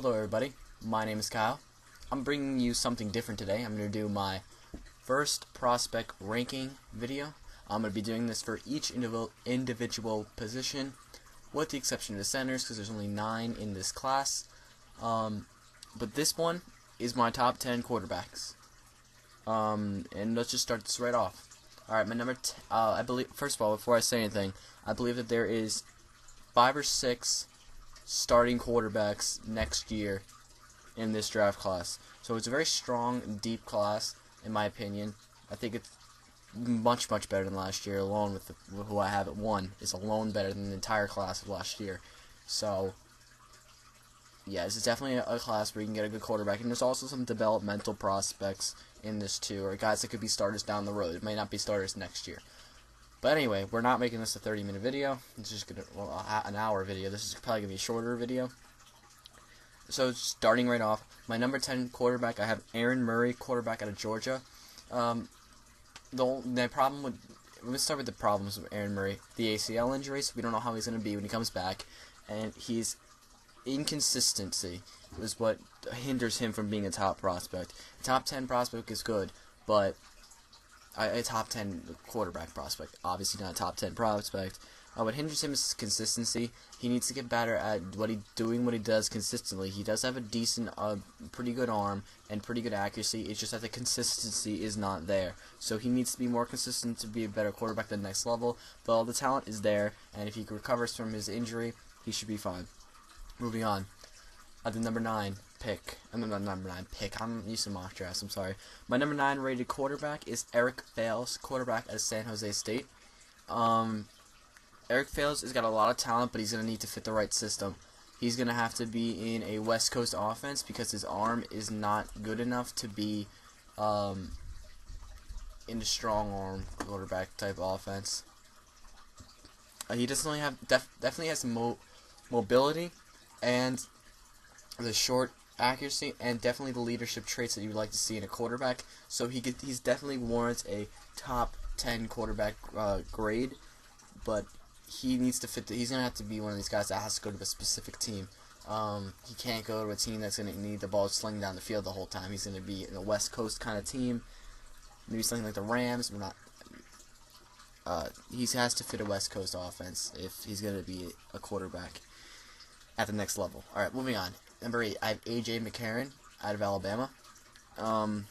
Hello everybody, my name is Kyle. I'm bringing you something different today. I'm going to do my first prospect ranking video. I'm going to be doing this for each individual position, with the exception of the centers, because there's only 9 in this class. But this one is my top 10 quarterbacks. And let's just start this right off. Alright, my number I believe, first of all, before I say anything, I believe that there is 5 or 6 starting quarterbacks next year in this draft class. So it's a very strong, deep class, in my opinion. I think it's much better than last year, along with who I have at 1. Is alone better than the entire class of last year. So, yeah, this is definitely a class where you can get a good quarterback. And there's also some developmental prospects in this too, or guys that could be starters down the road. It may not be starters next year. But anyway, we're not making this a 30-minute video. It's just an hour video. This is probably going to be a shorter video. So, starting right off, my number 10 quarterback, I have Aaron Murray, quarterback out of Georgia. The problem with... Let's start with the problems with Aaron Murray. The ACL injuries, we don't know how he's going to be when he comes back. And his inconsistency is what hinders him from being a top prospect. A top 10 prospect is good, but... a top 10 quarterback prospect, obviously not a top 10 prospect. What hinders him is consistency. He needs to get better at what he does consistently. He does have a decent, pretty good arm and pretty good accuracy. It's just that the consistency is not there. So he needs to be more consistent to be a better quarterback at the next level. But all the talent is there, and if he recovers from his injury, he should be fine. Moving on. The number 9 pick. I'm used to mock drafts, I'm sorry. My number 9 rated quarterback is Eric Fales, quarterback at San Jose State. Eric Fales has got a lot of talent, but he's going to need to fit the right system. He's going to have to be in a West Coast offense because his arm is not good enough to be in a strong arm quarterback type offense. He doesn't have definitely has some mobility and the short accuracy and definitely the leadership traits that you would like to see in a quarterback. So he's definitely warrants a top 10 quarterback grade, but he needs to fit. He's gonna have to be one of these guys that has to go to a specific team. He can't go to a team that's gonna need the ball slinging down the field the whole time. He's gonna be in a West Coast kind of team, maybe something like the Rams, but not. He has to fit a West Coast offense if he's gonna be a quarterback at the next level. All right, moving on. Number 8, I have A.J. McCarron out of Alabama. The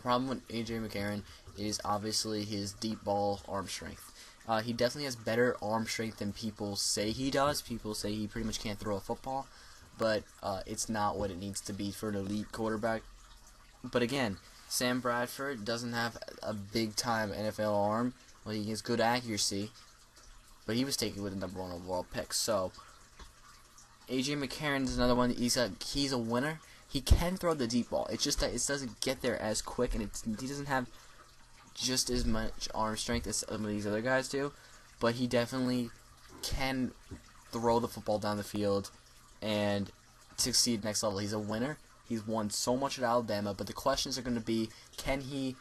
problem with A.J. McCarron is obviously his deep ball arm strength. He definitely has better arm strength than people say he does. People say he pretty much can't throw a football, but it's not what it needs to be for an elite quarterback. But again, Sam Bradford doesn't have a big-time NFL arm. Well, he has good accuracy, but he was taken with the number 1 overall pick, so... A.J. McCarron is another one. He's a winner. He can throw the deep ball. It's just that it doesn't get there as quick, and he doesn't have just as much arm strength as some of these other guys do. But he definitely can throw the football down the field and succeed next level. He's a winner. He's won so much at Alabama. But the questions are going to be, can he,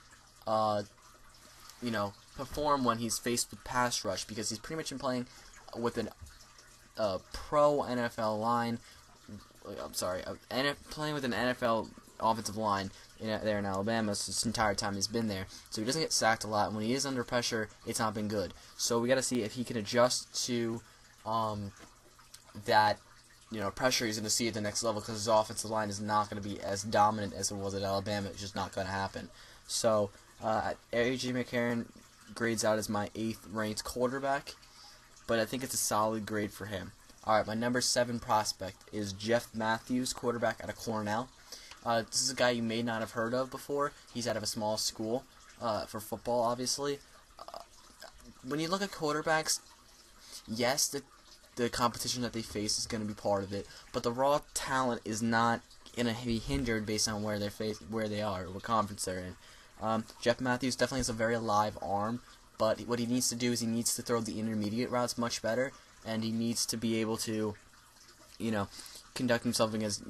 perform when he's faced with pass rush? Because he's pretty much been playing with an pro NFL line. Playing with an NFL offensive line there in Alabama this entire time he's been there. So he doesn't get sacked a lot. And when he is under pressure, it's not been good. So we got to see if he can adjust to that pressure he's going to see at the next level, because his offensive line is not going to be as dominant as it was at Alabama. It's just not going to happen. So A.J. McCarron grades out as my 8th ranked quarterback, but I think it's a solid grade for him. Alright, my number 7 prospect is Jeff Matthews, quarterback out of Cornell. This is a guy you may not have heard of before. He's out of a small school for football, obviously. When you look at quarterbacks, yes, the competition that they face is going to be part of it, but the raw talent is not going to be hindered based on where they are, what conference they're in. Jeff Matthews definitely has a very alive arm, but what he needs to do is he needs to throw the intermediate routes much better, and he needs to be able to, conduct himself against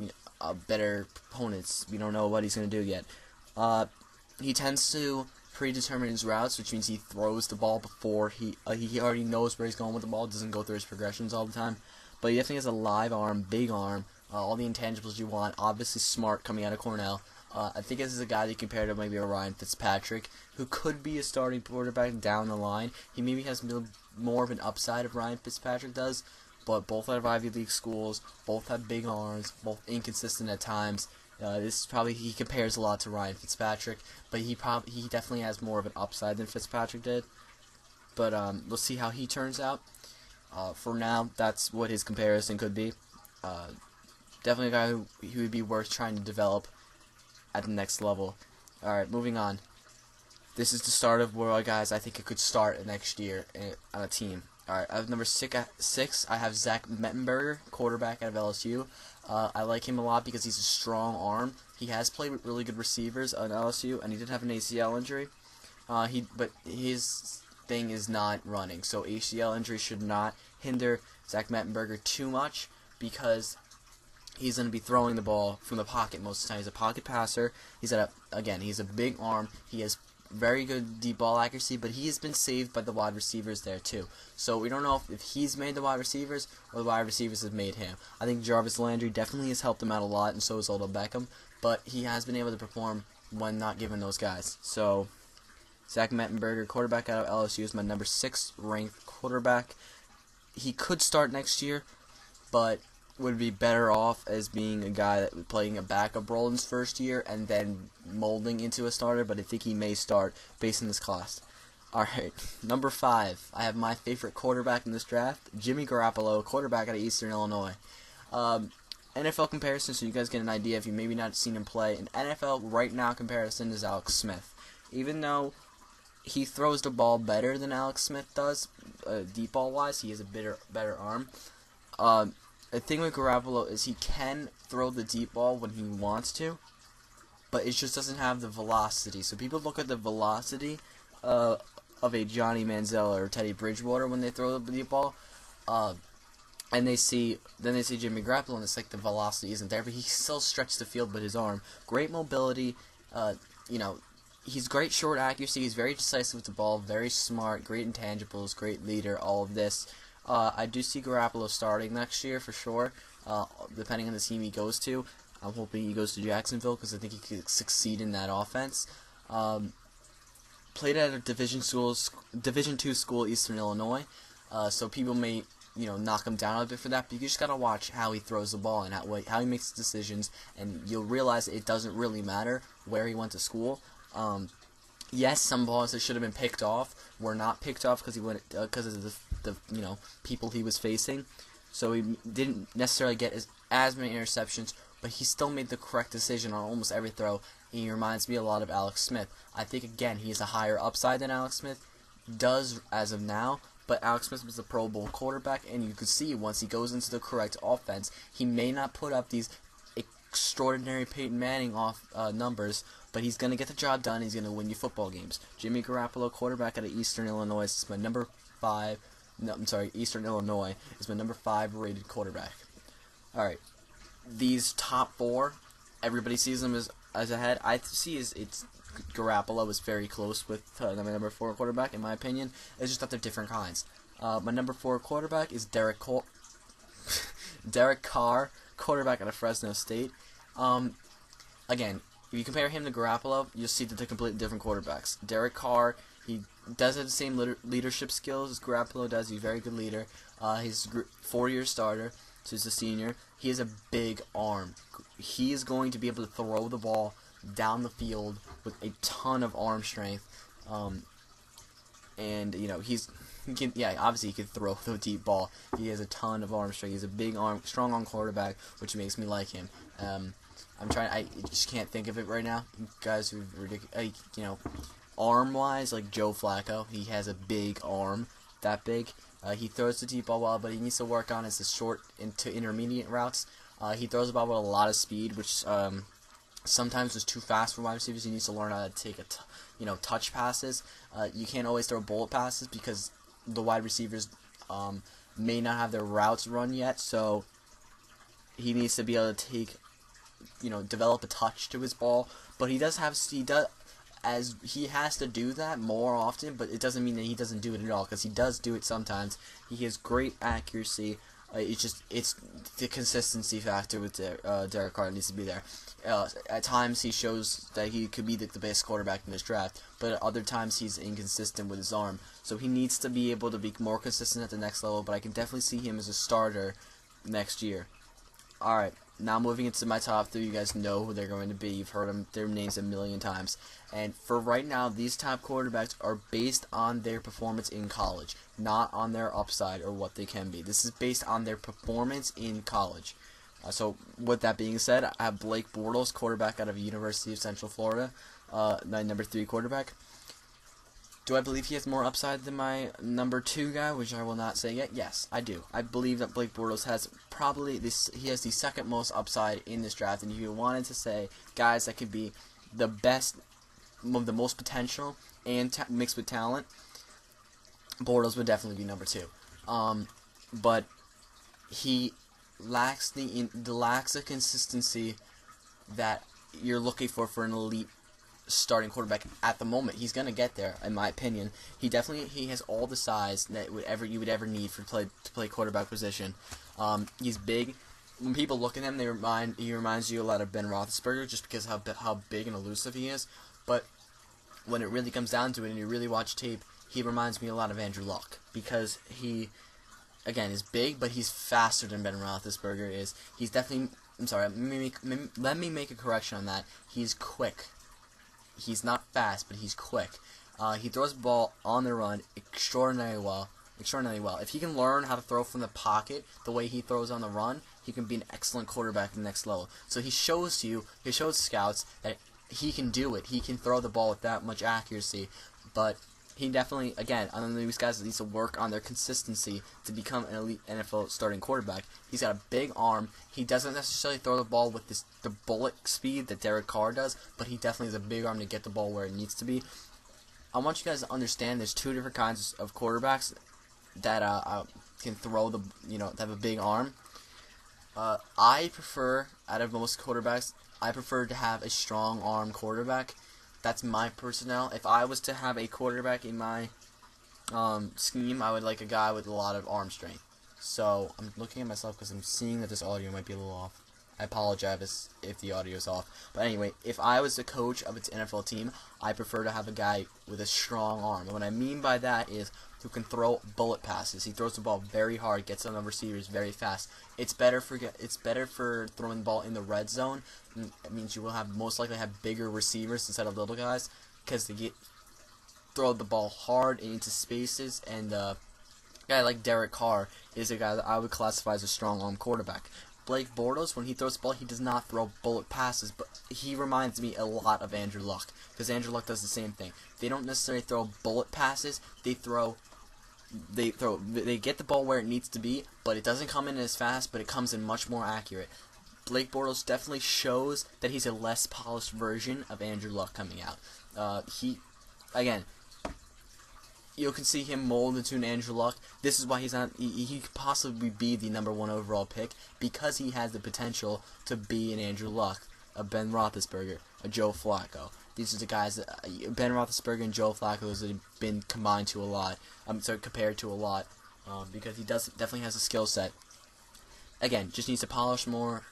better opponents. We don't know what he's going to do yet. He tends to predetermine his routes, which means he throws the ball before he already knows where he's going with the ball, doesn't go through his progressions all the time. but he definitely has a live arm, big arm, all the intangibles you want. Obviously smart, coming out of Cornell. I think this is a guy that you compare to maybe a Ryan Fitzpatrick, who could be a starting quarterback down the line. He maybe has more of an upside of Ryan Fitzpatrick does, but both out of Ivy League schools, both have big arms, both inconsistent at times. This is probably, he compares a lot to Ryan Fitzpatrick, but he definitely has more of an upside than Fitzpatrick did. But we'll see how he turns out. For now, that's what his comparison could be. Definitely a guy who would be worth trying to develop at the next level. Alright, moving on. This is the start of where, guys, I think it could start next year on a team. Alright, I have number 6. I have Zach Mettenberger, quarterback out of LSU. I like him a lot because he's a strong arm. He has played with really good receivers on LSU, and he did have an ACL injury. But his thing is not running, so ACL injury should not hinder Zach Mettenberger too much, because he's going to be throwing the ball from the pocket most of the time. He's a pocket passer. He's a big arm. He has very good deep ball accuracy, but he has been saved by the wide receivers there too. So we don't know if he's made the wide receivers or the wide receivers have made him. I think Jarvis Landry definitely has helped him out a lot, and so has Odell Beckham, but he has been able to perform when not given those guys. So Zach Mettenberger, quarterback out of LSU, is my number 6 ranked quarterback. He could start next year, but would be better off as being a guy that was playing a backup role in his first year and then molding into a starter, but I think he may start based on this class. Alright, number 5. I have my favorite quarterback in this draft, Jimmy Garoppolo, quarterback out of Eastern Illinois. NFL comparison, so you guys get an idea if you maybe not seen him play. An NFL right now comparison is Alex Smith. Even though he throws the ball better than Alex Smith does, deep ball wise, he has a better arm. The thing with Garoppolo is he can throw the deep ball when he wants to, but it just doesn't have the velocity. So people look at the velocity of a Johnny Manziel or Teddy Bridgewater when they throw the deep ball, and then they see Jimmy Garoppolo, and it's like the velocity isn't there, but he still stretches the field with his arm. Great mobility, he's great short accuracy, he's very decisive with the ball, very smart, great intangibles, great leader, all of this. I do see Garoppolo starting next year for sure, depending on the team he goes to. I'm hoping he goes to Jacksonville because I think he could succeed in that offense. Played at a Division II school, Eastern Illinois, so people may knock him down a bit for that, but you just gotta watch how he throws the ball and how he makes decisions, and you'll realize it doesn't really matter where he went to school. Yes, some balls that should have been picked off were not picked off because of the people he was facing, so he didn't necessarily get as many interceptions, but he still made the correct decision on almost every throw. He reminds me a lot of Alex Smith. I think again he has a higher upside than Alex Smith does as of now, but Alex Smith was a Pro Bowl quarterback, and you could see once he goes into the correct offense, he may not put up these extraordinary Peyton Manning numbers, but he's going to get the job done. He's going to win you football games. Jimmy Garoppolo, quarterback out of Eastern Illinois, is my number 5. No, I'm sorry, Eastern Illinois is my number 5 rated quarterback. Alright, these top 4, everybody sees them as ahead. I see it's Garoppolo is very close with my number 4 quarterback, in my opinion. It's just that they're different kinds. My number 4 quarterback is Derek Carr, quarterback out of Fresno State. Again, if you compare him to Garoppolo, you'll see that they're completely different quarterbacks. Derek Carr, he does have the same leadership skills as Garoppolo does. He's a very good leader. He's a 4-year starter, so he's a senior. He has a big arm. He is going to be able to throw the ball down the field with a ton of arm strength. Obviously he can throw the deep ball. He has a ton of arm strength. He's a big arm, strong arm quarterback, which makes me like him. I just can't think of it right now. Guys who ridiculous, arm-wise, like Joe Flacco, he has a big arm, that big. He throws the deep ball well, but he needs to work on his short to intermediate routes. He throws the ball with a lot of speed, which sometimes is too fast for wide receivers. He needs to learn how to take touch passes. You can't always throw bullet passes because the wide receivers may not have their routes run yet, so he needs to be able to take, develop a touch to his ball. But he has to do that more often, but it doesn't mean that he doesn't do it at all, because he does do it sometimes. He has great accuracy. It's the consistency factor with Derek Carr needs to be there. At times he shows that he could be the best quarterback in this draft, but at other times he's inconsistent with his arm. So he needs to be able to be more consistent at the next level, but I can definitely see him as a starter next year. Alright, now moving into my top 3, you guys know who they're going to be. You've heard their names a million times. And for right now, these top quarterbacks are based on their performance in college, not on their upside or what they can be. This is based on their performance in college. So with that being said, I have Blake Bortles, quarterback out of University of Central Florida, my number 3 quarterback. Do I believe he has more upside than my number 2 guy, which I will not say yet? Yes, I do. I believe that Blake Bortles has he has the second most upside in this draft, and if you wanted to say guys that could be the best, the most potential, and mixed with talent, Bortles would definitely be number 2. But he lacks the consistency that you're looking for an elite starting quarterback at the moment. He's gonna get there, in my opinion. He has all the size that you would ever need to play quarterback position. He's big. When people look at him, he reminds you a lot of Ben Roethlisberger, just because how big and elusive he is. But when it really comes down to it, and you really watch tape, he reminds me a lot of Andrew Luck, because he, again, is big, but he's faster than Ben Roethlisberger is. He's definitely. I'm sorry. Let me make a correction on that. He's quick. He's not fast, but he's quick. He throws the ball on the run extraordinarily well. If he can learn how to throw from the pocket the way he throws on the run, he can be an excellent quarterback at the next level. So he shows scouts that he can do it. He can throw the ball with that much accuracy. But he definitely, again, I don't know these guys need to work on their consistency to become an elite NFL starting quarterback. He's got a big arm. He doesn't necessarily throw the ball with the bullet speed that Derek Carr does, but he definitely has a big arm to get the ball where it needs to be. I want you guys to understand there's 2 different kinds of quarterbacks that can throw that have a big arm. I prefer, out of most quarterbacks, I prefer to have a strong arm quarterback. That's my personnel. If I was to have a quarterback in my scheme, I would like a guy with a lot of arm strength. So I'm looking at myself because I'm seeing that this audio might be a little off. I apologize if the audio is off. But anyway, if I was the coach of its NFL team, I prefer to have a guy with a strong arm. And what I mean by that is who can throw bullet passes. He throws the ball very hard, gets on the receivers very fast. It's better for throwing the ball in the red zone. It means you will most likely have bigger receivers instead of little guys, because they throw the ball hard into spaces. And a guy like Derek Carr is a guy that I would classify as a strong arm quarterback. Blake Bortles, when he throws the ball, he does not throw bullet passes, but he reminds me a lot of Andrew Luck, because Andrew Luck does the same thing. They don't necessarily throw bullet passes. They get the ball where it needs to be, but it doesn't come in as fast, but it comes in much more accurate. Blake Bortles definitely shows that he's a less polished version of Andrew Luck coming out. You can see him mold into an Andrew Luck. This is why he's not. He could possibly be the number 1 overall pick, because he has the potential to be an Andrew Luck, a Ben Roethlisberger, a Joe Flacco. These are the guys that Ben Roethlisberger and Joe Flacco have been compared to a lot, because he definitely has a skill set. Again, just needs to polish more,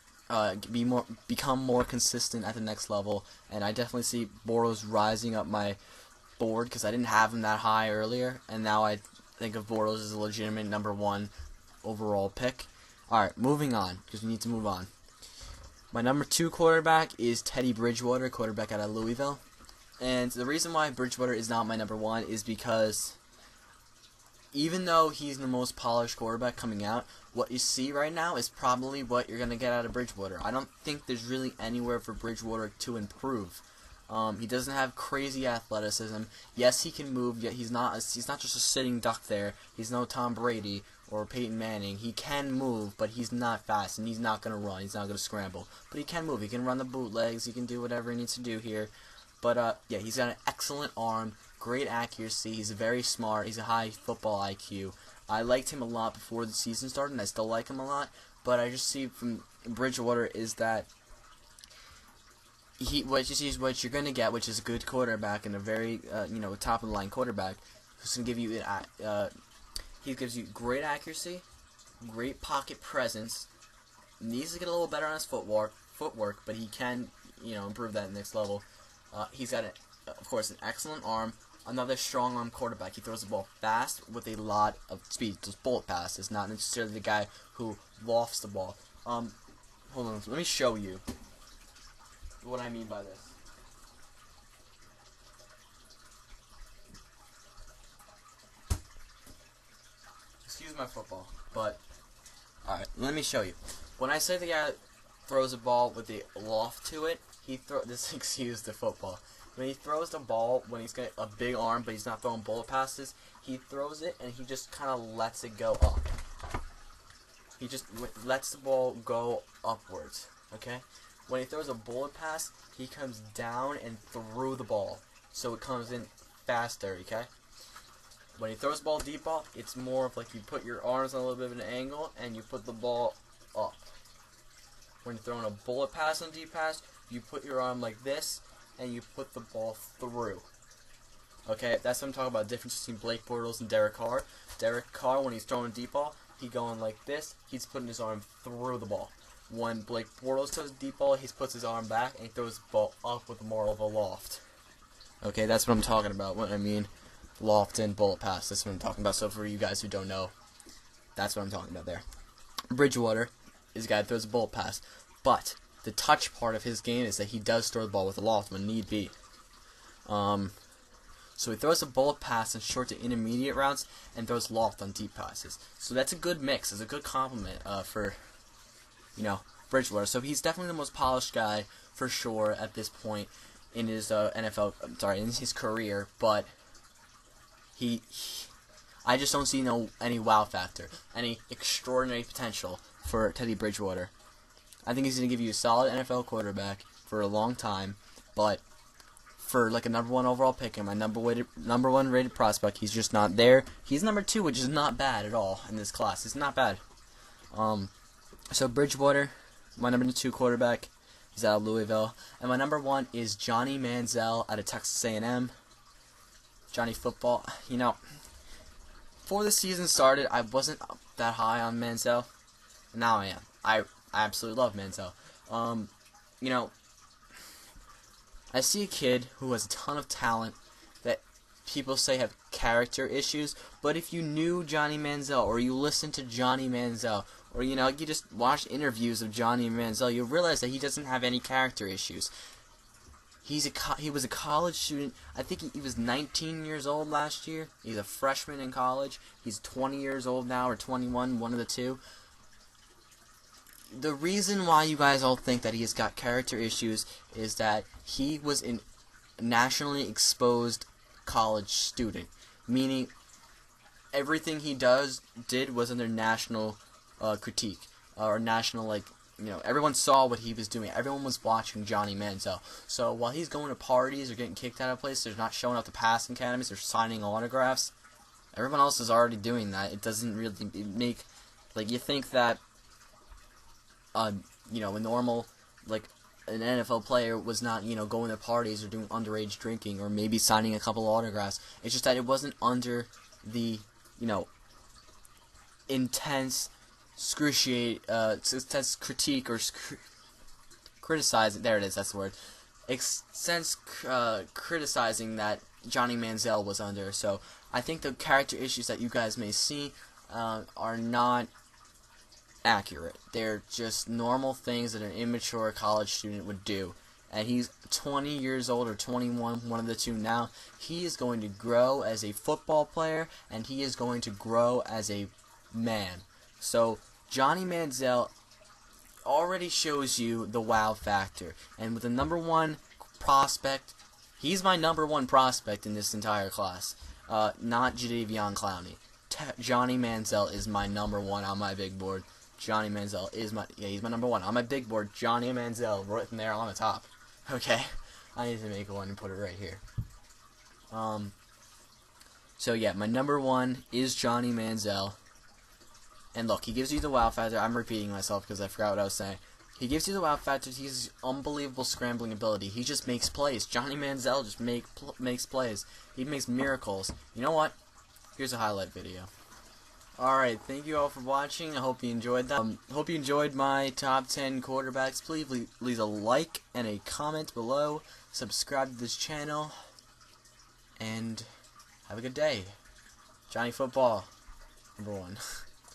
become more consistent at the next level, and I definitely see Bortles rising up my board, because I didn't have him that high earlier, and now I think of Bortles as a legitimate number 1 overall pick. Alright, moving on, because we need to move on. My number 2 quarterback is Teddy Bridgewater, quarterback out of Louisville. And the reason why Bridgewater is not my number 1 is because even though he's the most polished quarterback coming out, what you see right now is probably what you're going to get out of Bridgewater. I don't think there's really anywhere for Bridgewater to improve. He doesn't have crazy athleticism. Yes, he can move, yet he's not just a sitting duck there. He's no Tom Brady or Peyton Manning. He can move, but he's not fast, and he's not going to run. He's not going to scramble. But he can move. He can run the bootlegs. He can do whatever he needs to do here. But, yeah, he's got an excellent arm, great accuracy. He's very smart. He's a high football IQ. I liked him a lot before the season started, and I still like him a lot. But I just see from Bridgewater is that what you're going to get, which is a good quarterback and a very, top-of-the-line quarterback who's going to give you he gives you great accuracy, great pocket presence. Needs to get a little better on his footwork, but he can, improve that next level. He's got, of course, an excellent arm. Another strong arm quarterback. He throws the ball fast with a lot of speed. Just bullet passes, not necessarily the guy who lofts the ball. Hold on, let me show you what I mean by this. Excuse my football, but alright, let me show you. When I say the guy throws a ball with a loft to it, excuse the football. When he throws the ball, when he's got a big arm, but he's not throwing bullet passes, he throws it and he just kind of lets it go up. He just lets the ball go upwards, okay? When he throws a bullet pass, he comes down and through the ball, so it comes in faster, okay? When he throws the ball deep ball, it's more of like you put your arms on a little bit of an angle and you put the ball up. When you're throwing a bullet pass on deep pass, you put your arm like this and you put the ball through. Okay, that's what I'm talking about. The difference between Blake Bortles and Derek Carr. Derek Carr, when he's throwing a deep ball, he going like this. He's putting his arm through the ball. When Blake Bortles throws a deep ball, he puts his arm back and he throws the ball up with more of a loft. Okay, that's what I'm talking about when I mean loft and bullet pass. That's what I'm talking about. So for you guys who don't know, that's what I'm talking about there. Bridgewater is a guy that throws a bullet pass, but the touch part of his game is that he does throw the ball with a loft when need be. So he throws a bullet pass in short to intermediate routes and throws loft on deep passes. So that's a good mix. It's a good compliment for, Bridgewater. So he's definitely the most polished guy for sure at this point in his in his career. But I just don't see any wow factor, any extraordinary potential for Teddy Bridgewater. I think he's going to give you a solid NFL quarterback for a long time, but for like a number 1 overall pick and my number 1 rated prospect, he's just not there. He's number 2, which is not bad at all in this class. It's not bad. So Bridgewater, my number 2 quarterback, he's out of Louisville, and my number 1 is Johnny Manziel out of Texas A&M. Johnny Football. Before the season started, I wasn't that high on Manziel. Now I am. I absolutely love Manziel. I see a kid who has a ton of talent that people say have character issues, but if you knew Johnny Manziel, or you listened to Johnny Manziel, or you just watched interviews of Johnny Manziel, you'll realize that he doesn't have any character issues. He was a college student. I think he was 19 years old last year. He's a freshman in college. He's 20 years old now, or 21, one of the two. The reason why you guys all think that he has got character issues is that he was a nationally exposed college student, meaning everything he did was under national critique, or national, everyone saw what he was doing. Everyone was watching Johnny Manziel. So while he's going to parties or getting kicked out of places, they're not showing up to passing academies, they're signing autographs. Everyone else is already doing that. It doesn't really make, you think that a normal, an NFL player was not, going to parties or doing underage drinking or maybe signing a couple autographs. It's just that it wasn't under the, intense, intense critique or criticizing. There it is. That's the word. Criticizing that Johnny Manziel was under. So I think the character issues that you guys may see are not accurate. They're just normal things that an immature college student would do. And he's 20 years old or 21, one of the two now. He is going to grow as a football player, and he is going to grow as a man. So Johnny Manziel already shows you the wow factor. And with the number 1 prospect, he's my number 1 prospect in this entire class. Not Jadeveon Clowney. Johnny Manziel is my number 1 on my big board. Johnny Manziel is he's my number 1 on my big board. Johnny Manziel written there on the top. Okay, I need to make one and put it right here. So yeah, my number 1 is Johnny Manziel. And look, he gives you the wow factor. I'm repeating myself because I forgot what I was saying. He gives you the wow factor. He has unbelievable scrambling ability. He just makes plays. Johnny Manziel just makes plays. He makes miracles. You know what? Here's a highlight video. Alright, thank you all for watching. I hope you enjoyed that. Hope you enjoyed my top 10 quarterbacks. Please leave a like and a comment below. Subscribe to this channel. And have a good day. Johnny Football, #1.